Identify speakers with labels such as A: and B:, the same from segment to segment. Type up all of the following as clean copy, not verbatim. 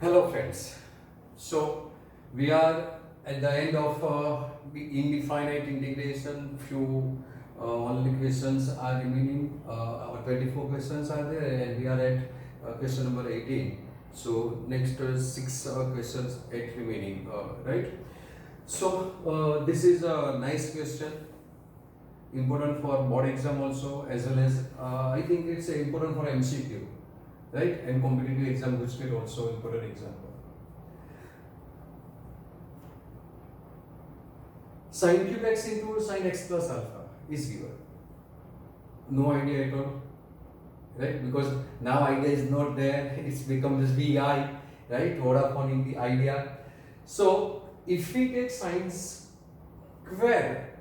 A: Hello friends. So we are at the end of indefinite integration. Few only questions are remaining. Our 24 questions are there, and we are at question number 18. So next six questions at remaining, right? So this is a nice question, important for board exam also, as well as I think it's important for MCQ, right? And competitive exam, which is also important example. Sin cube x into sin x plus alpha is given. No idea at all, right? Because now idea is not there. It's become this VI, right? Vodafone in the idea. So if we take sin square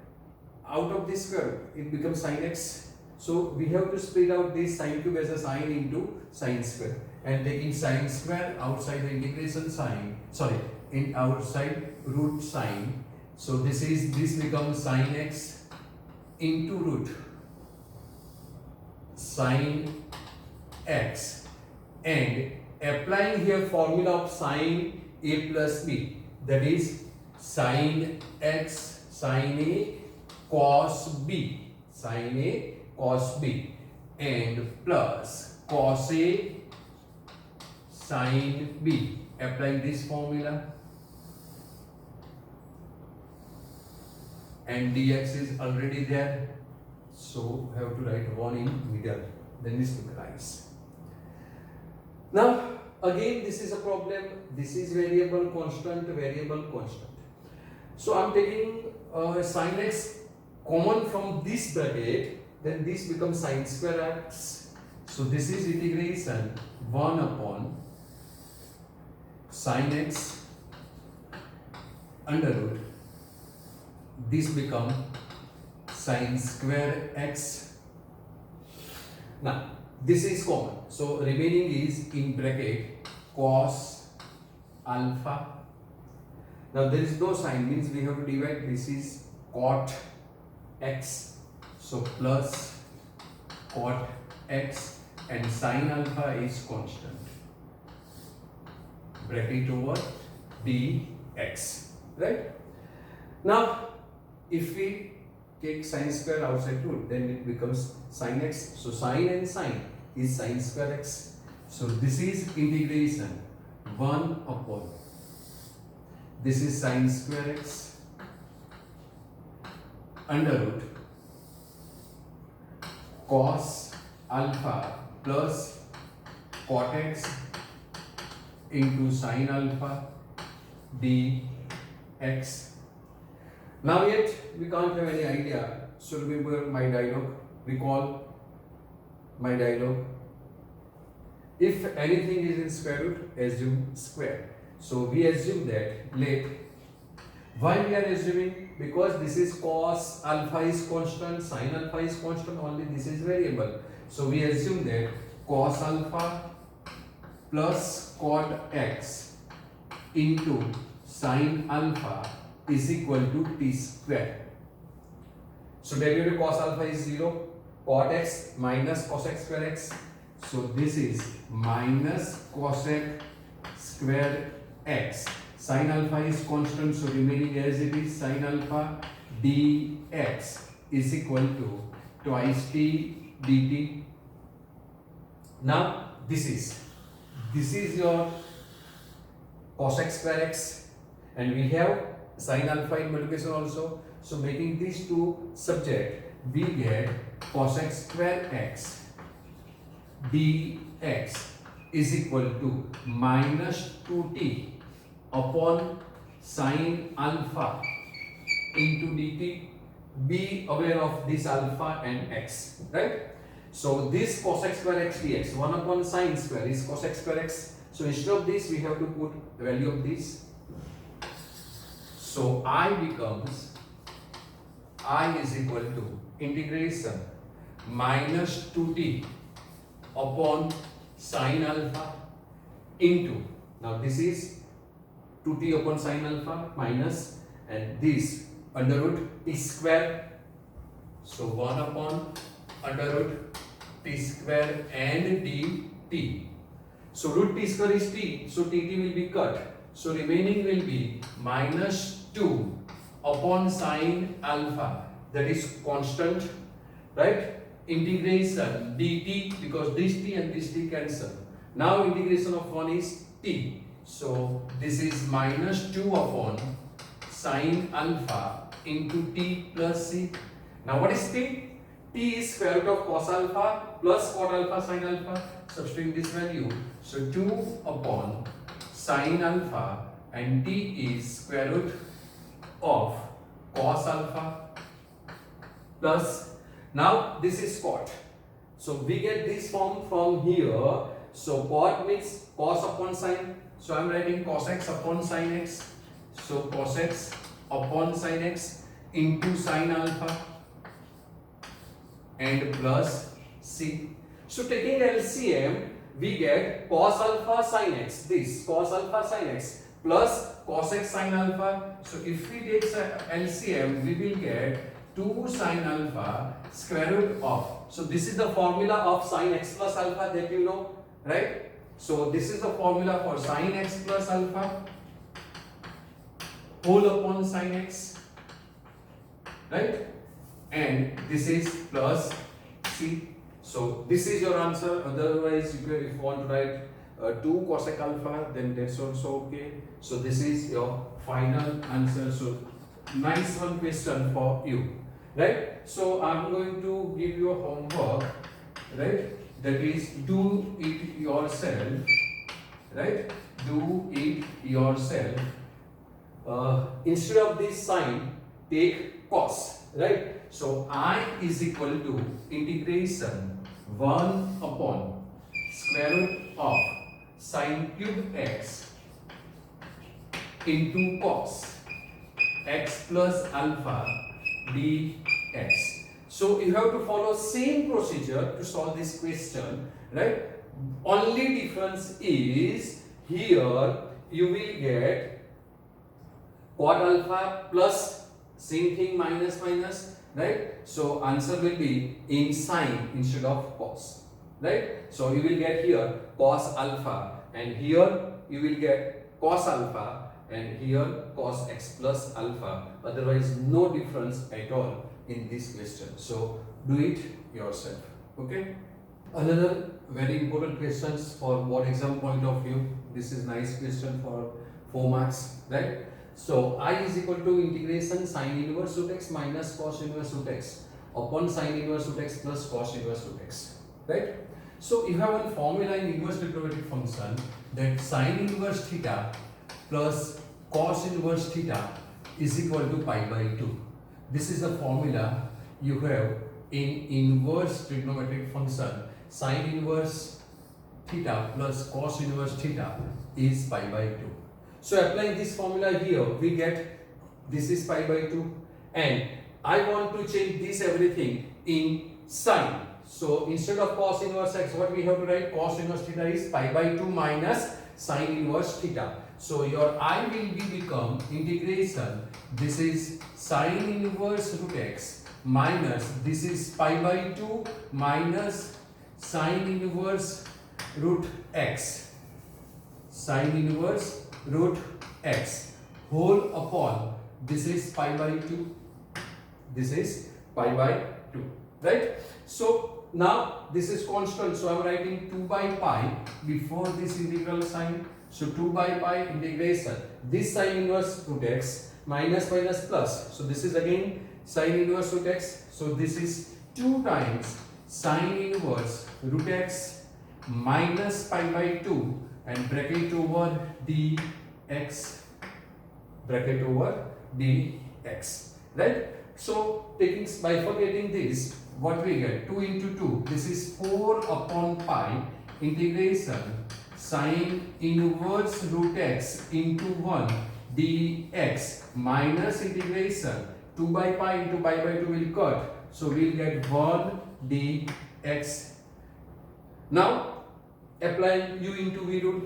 A: out of this square, it becomes sin x. So we have to split out this sin cube as a sin into sin square, and taking sin square outside the integration sign, in outside root sin. So this becomes sin x into root sin x, and applying here formula of sin a plus b, that is sin x sin a cos b, sin a cos b, and plus cos a sin b. Applying this formula, and dx is already there, so have to write 1 in middle, then this becomes. Now again this is a problem. This is variable constant, so I'm taking sin x common from this bracket, then this becomes sin square x. So this is integration 1 upon sin x under root, this become sin square x. Now this is common, so remaining is in bracket cos alpha. Now there is no sign, means we have to divide. This is cot x, so plus cot x, and sin alpha is constant, bracket over dx, right? Now if we take sin square outside root, then it becomes sin x. So sin and sin is sin square x. So this is integration 1 upon, this is sin square x under root cos alpha plus cot x into sin alpha dx. Now yet we can't have any idea, so remember my dialogue, recall my dialogue. If anything is in square root, assume square. So we assume that, why we are assuming? Because this is cos alpha is constant, sin alpha is constant, only this is variable. So we assume that cos alpha plus cot x into sin alpha is equal to t square. So derivative cos alpha is 0, cot x minus cos x square x. So this is minus cos x square x. Sin alpha is constant, so remaining as it is, sin alpha dx is equal to twice t dt. Now this is your cos x square x, and we have sin alpha in multiplication also. So making these two subject, we get cos x square x dx is equal to minus 2t upon sin alpha into dt. Be aware of this alpha and x, right? So this cos x square x dx, 1 upon sin square is cos x square x. So instead of this, we have to put the value of this. So I is equal to integration minus 2t upon sin alpha into, now this is 2t upon sin alpha minus, and this under root t square. So 1 upon under root t square and dt. So root t square is t, so tt will be cut. So remaining will be minus 2 upon sine alpha, that is constant, right? Integration dt, because this t and this t cancel. Now integration of 1 is t. So this is minus 2 upon sine alpha into t plus c. Now what is t? T is square root of cos alpha plus cot alpha sin alpha. Substitute this value. So 2 upon sin alpha, and t is square root of cos alpha plus, now this is cot. So we get this form from here. So cot means cos upon sin. So I am writing cos x upon sin x. So cos x upon sin x into sin alpha and plus c. So taking LCM, we get cos alpha sin x, this cos alpha sin x plus cos x sin alpha. So if we take LCM, we will get 2 sin alpha square root of. So this is the formula of sin x plus alpha that you know, right? So this is the formula for sin x plus alpha whole upon sin x, right? And this is plus c. So this is your answer. Otherwise, if you want to write 2 cosec alpha, then that's also okay. So this is your final answer. So nice one question for you, right? So I'm going to give you a homework, right? That is, do it yourself, right? Do it yourself. Instead of this sign, take cos, right? So I is equal to integration 1 upon square root of sin cube x into cos x plus alpha dx. So you have to follow same procedure to solve this question, right? Only difference is here you will get cot alpha plus same thing minus minus, right? So answer will be in sine instead of cos, right? So you will get here cos alpha, and here you will get cos alpha, and here cos x plus alpha. Otherwise no difference at all in this question. So do it yourself, okay? Another very important questions for board exam point of view. This is nice question for 4 marks, right? So I is equal to integration sin inverse root x minus cos inverse root x upon sin inverse root x plus cos inverse root x, right? So you have one formula in inverse trigonometric function, that sin inverse theta plus cos inverse theta is equal to pi by 2. This is the formula you have in inverse trigonometric function. Sin inverse theta plus cos inverse theta is pi by 2. So applying this formula here, we get this is pi by 2, and I want to change this everything in sine. So instead of cos inverse x, what we have to write? Cos inverse theta is pi by 2 minus sine inverse theta. So your I will be become integration. This is sine inverse root x minus this is pi by 2 minus sine inverse root x. Sine inverse root x whole upon this is pi by 2, this is pi by 2, right? So now this is constant, so I am writing 2 by pi before this integral sign. So 2 by pi integration this sine inverse root x minus minus plus, so this is again sine inverse root x, so this is 2 times sine inverse root x minus pi by 2 and bracket over dx, bracket over dx, right? So taking bifurcating this, what we get? 2 into 2, this is 4 upon pi integration sine inverse root x into 1 dx minus integration 2 by pi into pi by 2 will cut, so we'll get 1 dx. Now applying u into v rule,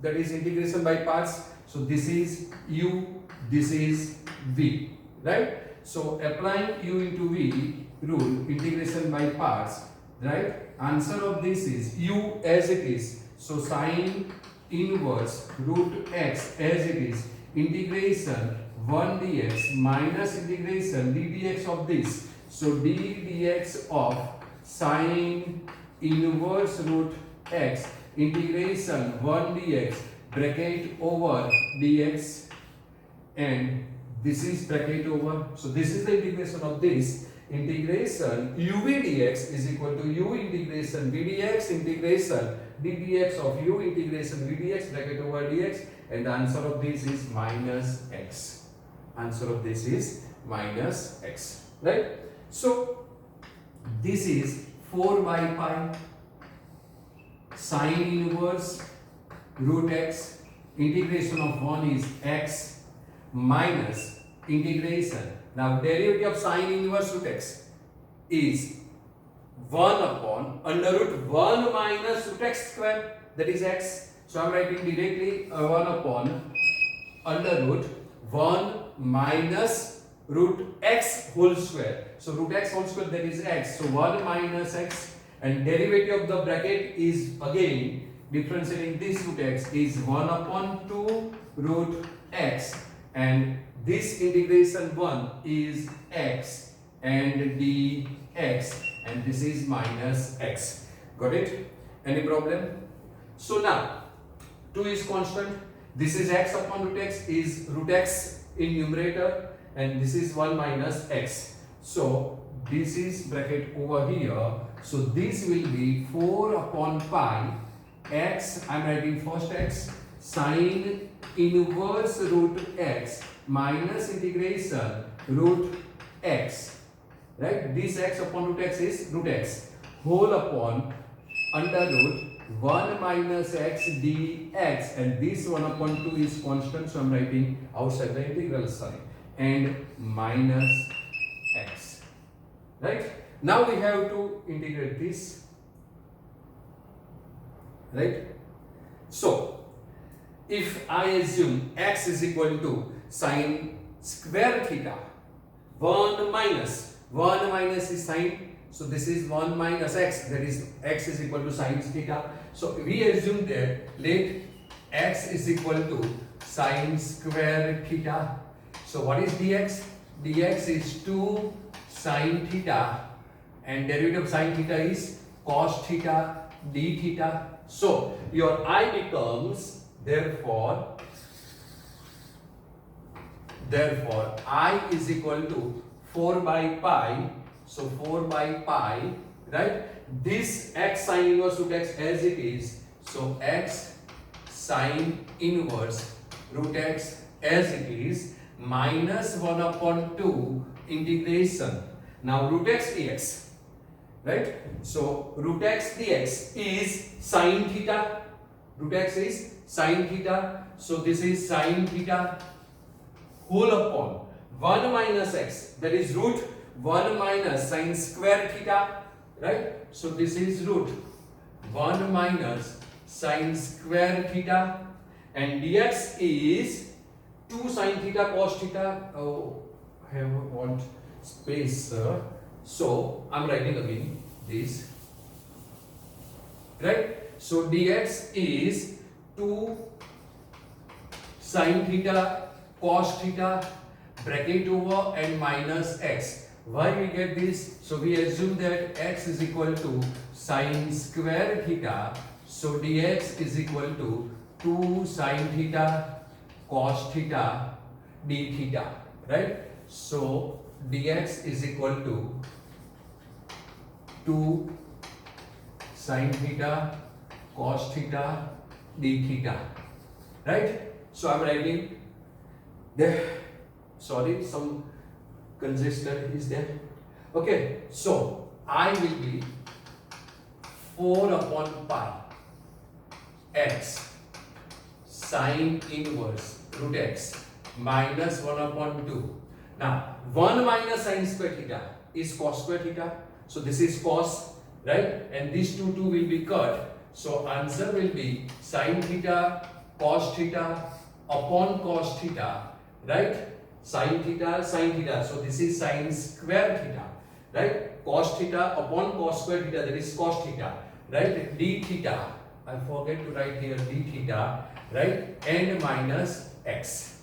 A: that is integration by parts. So this is u, this is v, right? So applying u into v rule, integration by parts, right? Answer of this is u as it is So sine inverse root x as it is, integration 1 dx minus integration d dx of this. So d dx of sine inverse root x integration 1 dx bracket over dx, and this is bracket over. So this is the integration of this. Integration uv dx is equal to u integration v dx integration d dx of u integration v dx bracket over dx, and the answer of this is minus x. Answer of this is minus x, right? So this is 4 by pi sine inverse root x, integration of 1 is x minus integration. Now derivative of sine inverse root x is 1 upon under root 1 minus root x square, that is x. So I am writing directly 1 upon under root 1 minus root x whole square. So root x whole square, that is x. So 1 minus x, and derivative of the bracket is again differentiating this root x is 1 upon 2 root x, and this integration 1 is x and dx, and this is minus x. Got it? Any problem? So now 2 is constant. This is x upon root x is root x in numerator, and this is 1 minus x. So this is bracket over here. So this will be 4 upon pi x, I am writing first x, sine inverse root x minus integration root x, right? This x upon root x is root x whole upon under root 1 minus x dx, and this 1 upon 2 is constant, so I am writing outside the integral sign, and minus x, right? Now we have to integrate this, right? So if I assume x is equal to sine square theta, 1 minus is sine, so this is 1 minus x, that is x is equal to sine theta. So we assume that let x is equal to sine square theta. So what is dx? Dx is 2 sine theta, and derivative of sine theta is cos theta d theta. So your I becomes therefore I is equal to 4 by pi. So 4 by pi, right? This x sine inverse root x as it is. So x sine inverse root x as it is minus 1 upon 2 integration. Now root x dx, right? So root x dx is sine theta. Root x is sine theta. So this is sine theta whole upon 1 minus x, that is root 1 minus sine square theta, right? So this is root 1 minus sine square theta, and dx is 2 sine theta cos theta. Oh, I want space, so I'm writing again this, right? So dx is 2 sine theta cos theta bracket over and minus x. Why we get this? So we assume that x is equal to sine square theta. So dx is equal to 2 sine theta cos theta d theta, right? So dx is equal to 2 sine theta cos theta d theta, right? So I'm writing there. Sorry, some congestion is there. Okay, so I will be 4 upon pi x sine inverse root x minus 1 upon 2. Now 1 minus sine square theta is cos square theta. So this is cos, right? And these two will be cut. So answer will be sine theta cos theta upon cos theta, right? Sine theta, sine theta. So this is sine square theta, right? Cos theta upon cos square theta, that is cos theta, right? D theta I forget to write here d theta, right? And minus x.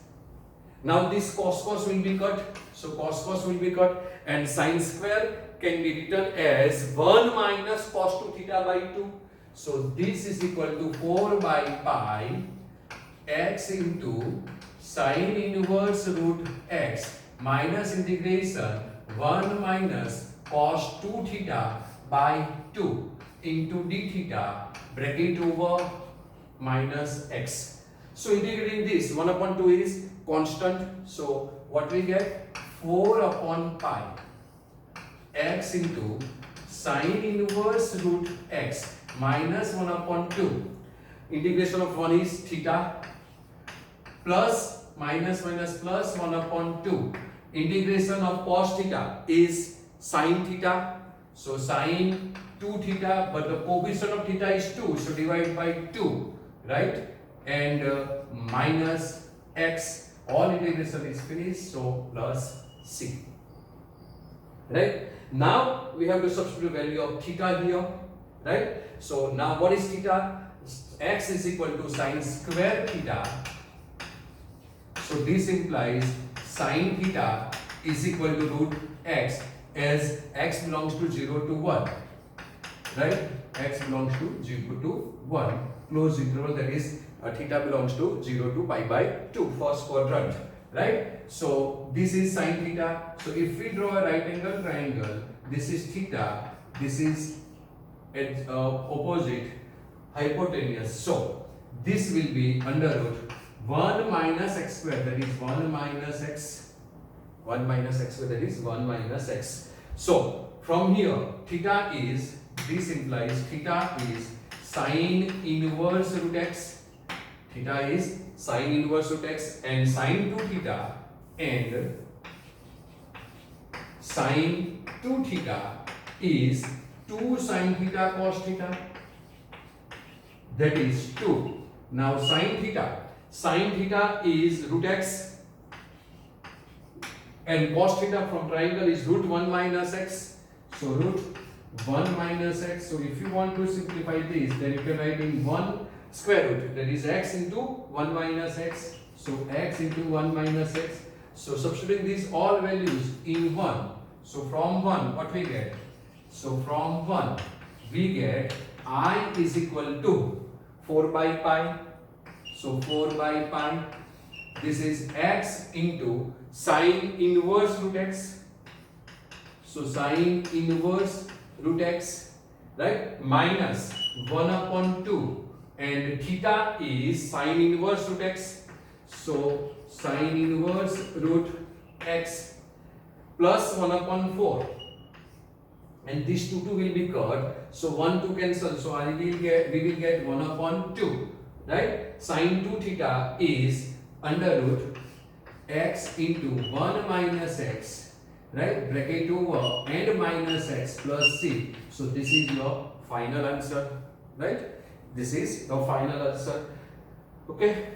A: Now this cos will be cut. So cos will be cut, and sine square can be written as 1 minus cos 2 theta by 2. So this is equal to 4 by pi x into sine inverse root x minus integration 1 minus cos 2 theta by 2 into d theta bracket over minus x. So integrating this, 1 upon 2 is constant. So what we get? 4 upon pi x into sine inverse root x minus 1 upon 2. Integration of 1 is theta plus minus minus plus 1 upon 2. Integration of cos theta is sine theta. So sine 2 theta, but the coefficient of theta is 2, so divide by 2, right? And minus x, all integration is finished, so plus c, right? Now we have to substitute value of theta here, right? So now what is theta? X is equal to sine square theta. So this implies sine theta is equal to root x, as x belongs to 0 to 1, right? X belongs to 0 to 1, closed interval, that is theta belongs to 0 to pi by 2, first quadrant, right? So this is sine theta. So if we draw a right angle triangle, this is theta, this is at opposite hypotenuse. So this will be under root 1 minus x square, that is 1 minus x, 1 minus x square, that is 1 minus x. So from here theta is, this implies theta is sine inverse root x, theta is sine inverse root x, and sine 2 theta and sine 2 theta is 2 sine theta cos theta, that is 2. Now sine theta is root x, and cos theta from triangle is root 1 minus x, so root 1 minus x. So if you want to simplify this, then you can write in 1 square root, that is x into 1 minus x, so x into 1 minus x. So substituting these all values in 1, so from 1 what we get? So from 1 we get I is equal to 4 by pi, so 4 by pi, this is x into sine inverse root x, so sine inverse root x, right, minus 1 upon 2, and theta is sine inverse root x, so sine inverse root x plus 1 upon 4, and this 2 will be cut, so 1 2 cancel, so we will get 1 upon 2, right? Sine 2 theta is under root x into 1 minus x, right, bracket over, and minus x plus c. So this is your final answer, right? This is your final answer. Okay.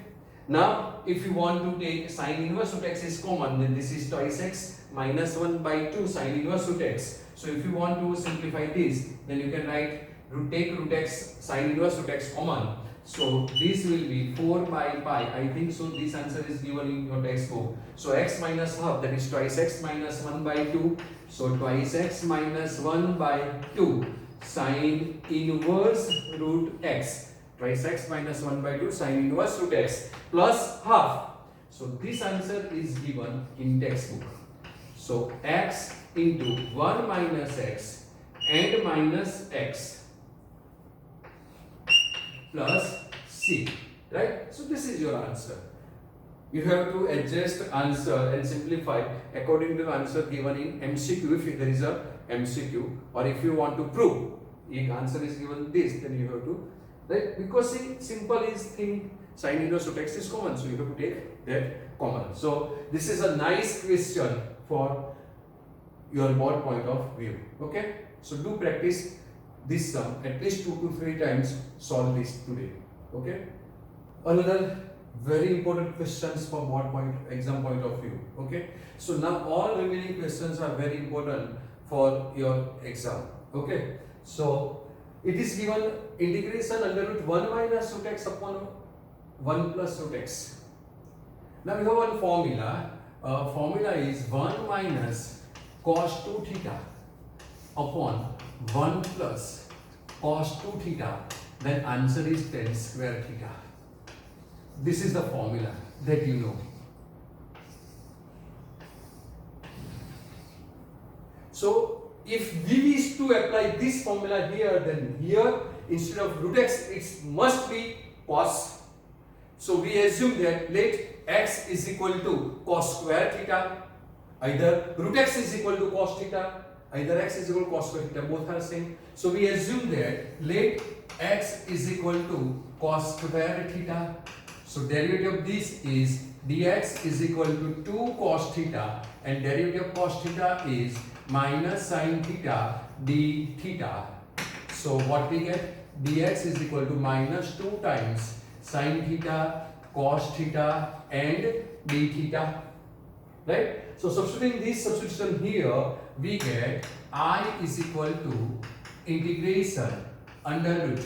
A: Now if you want to take sine inverse root x is common, then this is twice x minus 1 by 2 sine inverse root x. So if you want to simplify this, then you can write take root x sine inverse root x common. So this will be 4 by pi. I think so this answer is given in your textbook. So x minus half, that is twice x minus 1 by 2. So twice x minus 1 by 2 sine inverse root x. Twice x minus 1 by 2 sine inverse root x plus half. So this answer is given in textbook. So x into 1 minus x and minus x plus c, right? So this is your answer. You have to adjust answer and simplify according to the answer given in MCQ, if there is a MCQ, or if you want to prove if answer is given this, then you have to, right? Because see, simple is thing, sine inverse root x is common, so you have to take that common. So this is a nice question for your board point of view. Okay, so do practice this sum at least 2 to 3 times, solve this today. Okay, another very important questions from board point, exam point of view. Okay, so now all remaining questions are very important for your exam. Okay, so it is given integration under root 1 minus root x upon 1 plus root x. Now we have one formula. Formula is 1 minus cos 2 theta upon 1 plus cos 2 theta. Then answer is tan square theta. This is the formula that you know. So if we wish to apply this formula here, then here instead of root x it must be cos. So we assume that let x is equal to cos square theta, either root x is equal to cos theta, either x is equal to cos square theta, both are same. So we assume that let x is equal to cos square theta. So derivative of this is dx is equal to 2 cos theta, and derivative of cos theta is minus sin theta d theta. So what we get? Dx is equal to minus 2 times sin theta cos theta and d theta, right? So substituting this substitution here, we get I is equal to integration under root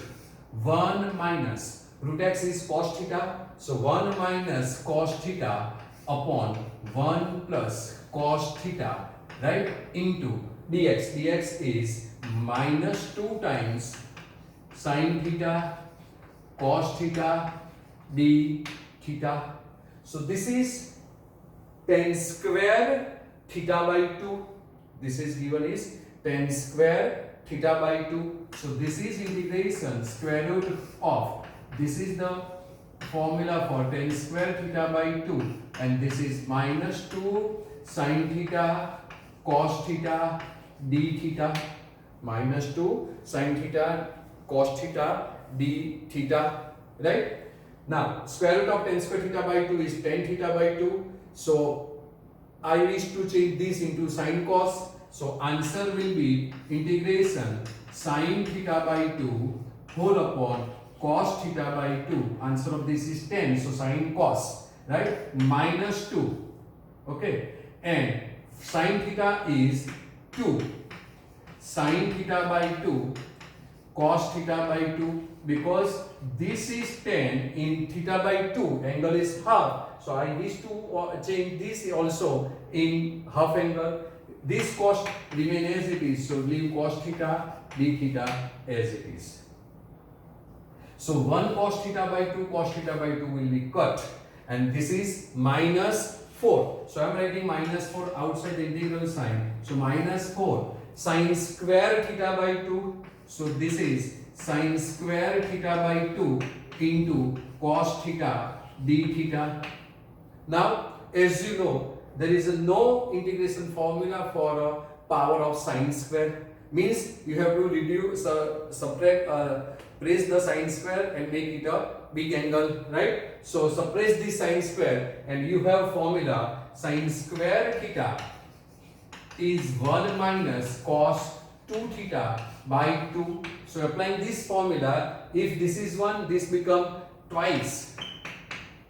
A: 1 minus root x is cos theta, so 1 minus cos theta upon 1 plus cos theta, right, into dx. Dx is minus 2 times sin theta cos theta d theta. So this is tan square theta by 2. This is given is tan square theta by 2. So this is integration square root of, this is the formula for tan square theta by 2, and this is minus 2 sin theta cos theta d theta, minus 2 sin theta cos theta d theta, right? Now square root of tan square theta by 2 is tan theta by 2. So I wish to change this into sin cos. So answer will be integration sin theta by 2 whole upon cos theta by 2. Answer of this is 10. So sin cos, right, minus 2. Okay, and sin theta is 2. Sin theta by 2 cos theta by 2, because this is 10 in theta by 2, angle is half. So I wish to change this also in half angle. This cos remain as it is, so leave cos theta d theta as it is. So 1 cos theta by 2 cos theta by 2 will be cut, and this is minus 4. So I am writing minus 4 outside the integral sign. So minus 4 sin square theta by 2. So this is sin square theta by 2 into cos theta d theta. Now as you know, there is no integration formula for a power of sin square. Means you have to reduce, subtract, press the sin square and make it a big angle, right? So suppress this sin square and you have formula sin square theta is 1 minus cos 2 theta by 2. So applying this formula, if this is 1, this become twice,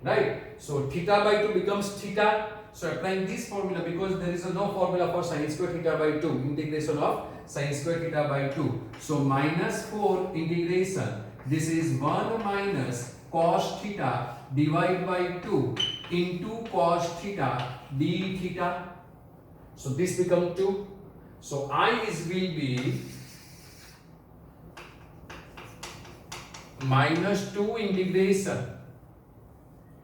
A: right? So theta by 2 becomes theta. So applying this formula, because there is no formula for sin square theta by 2, integration of sin square theta by 2. So minus 4 integration, this is 1 minus cos theta divided by 2 into cos theta d theta. So this becomes 2. So I is will be minus 2 integration,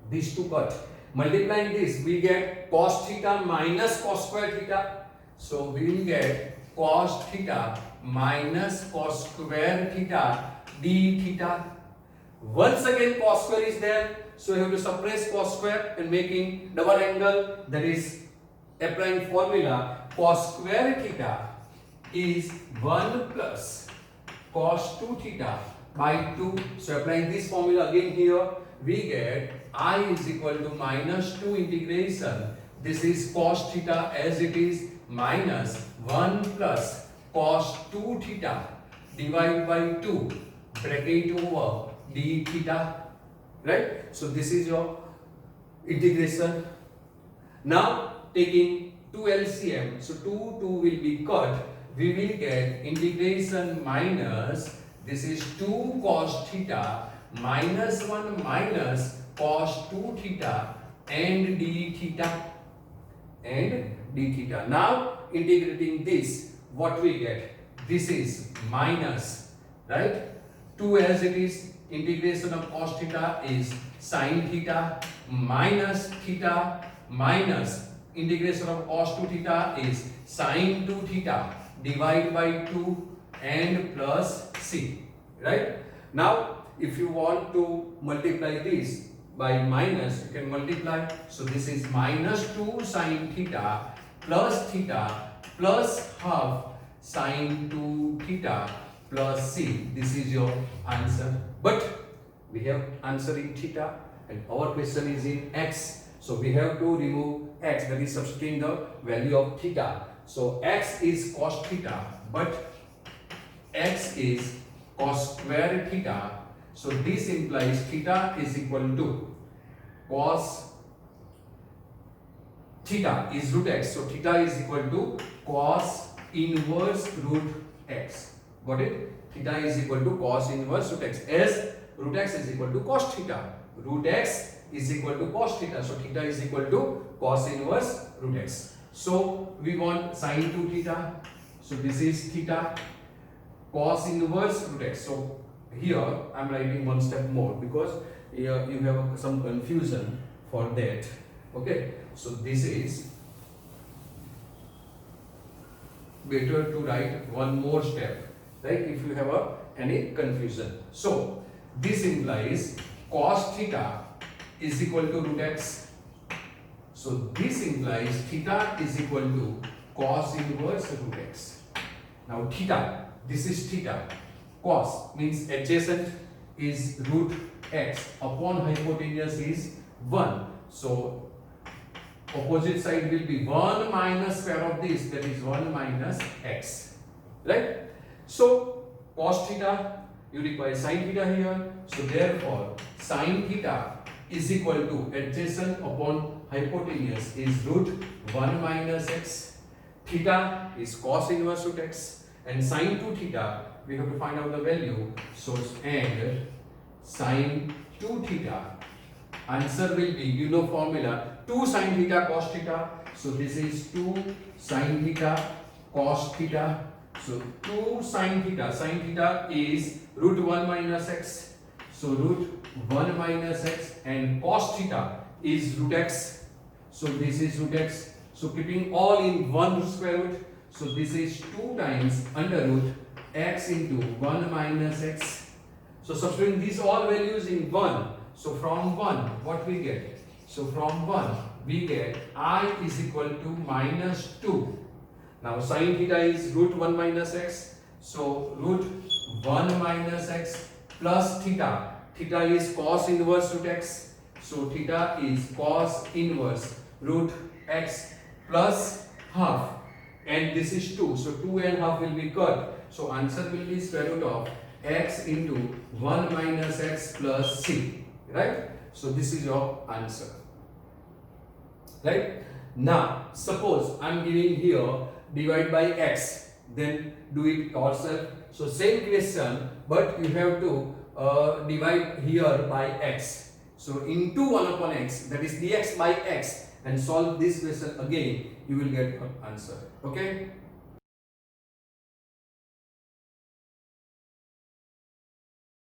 A: these two cut. Multiplying this, we get cos theta minus cos square theta. So we will get cos theta minus cos square theta d theta. Once again cos square is there, so you have to suppress cos square and making double angle. That is applying formula cos square theta is 1 plus cos 2 theta by 2. So applying this formula again here, we get I is equal to minus 2 integration, this is cos theta as it is, minus 1 plus cos 2 theta divided by 2 bracket over d theta, right? So this is your integration. Now taking 2 LCM, so 2 will be cut, we will get integration minus this is 2 cos theta minus 1 minus cos 2 theta and d theta. Now integrating this, what we get? This is minus, right? 2 as it is, integration of cos theta is sin theta minus integration of cos 2 theta is sin 2 theta divided by 2 and plus c, right? Now if you want to multiply this by minus, you can multiply. So this is minus 2 sin theta plus half sin 2 theta plus c. This is your answer. But we have answer in theta and our question is in x. So we have to remove x, that is substituting the value of theta. So x is cos theta, but x is cos square theta. So this implies theta is equal to cos theta is root x. So theta is equal to cos inverse root x. Got it? Theta is equal to cos inverse root x, as root x is equal to cos theta. Root x is equal to cos theta. So theta is equal to cos inverse root x. So we want sin 2 theta. So this is theta cos inverse root x. So here I am writing one step more because here you have some confusion for that. Okay. So this is better to write one more step, right? If you have any confusion. So this implies cos theta is equal to root x. So this implies theta is equal to cos inverse root x. Now theta, this is theta. Cos means adjacent is root x upon hypotenuse is 1. So opposite side will be 1 minus square of this, that is 1 minus x, right? So cos theta, you require sin theta here. So therefore sin theta is equal to adjacent upon hypotenuse is root 1 minus x. Theta is cos inverse root x, and sin 2 theta we have to find out the value. So and sin 2 theta, answer will be, you know formula, 2 sin theta cos theta. So this is 2 sin theta cos theta. So 2 sin theta is root 1 minus x. So root 1 minus x, and cos theta is root x. So this is root x. So keeping all in one square root. So this is 2 times under root x into 1 minus x. So substituting these all values in 1. So from 1 what we get? So from 1 we get I is equal to minus 2. Now sin theta is root 1 minus x. So root 1 minus x plus theta. Theta is cos inverse root x. So theta is cos inverse root x plus half. And this is 2. So 2 and half will be cut. So answer will be square root of x into 1 minus x plus c. Right? So this is your answer. Right? Now suppose I am giving here divide by x. Then do it yourself. So same question, but you have to divide here by x. So into 1 upon x, that is dx by x, and solve this question again, you will get an answer. Okay.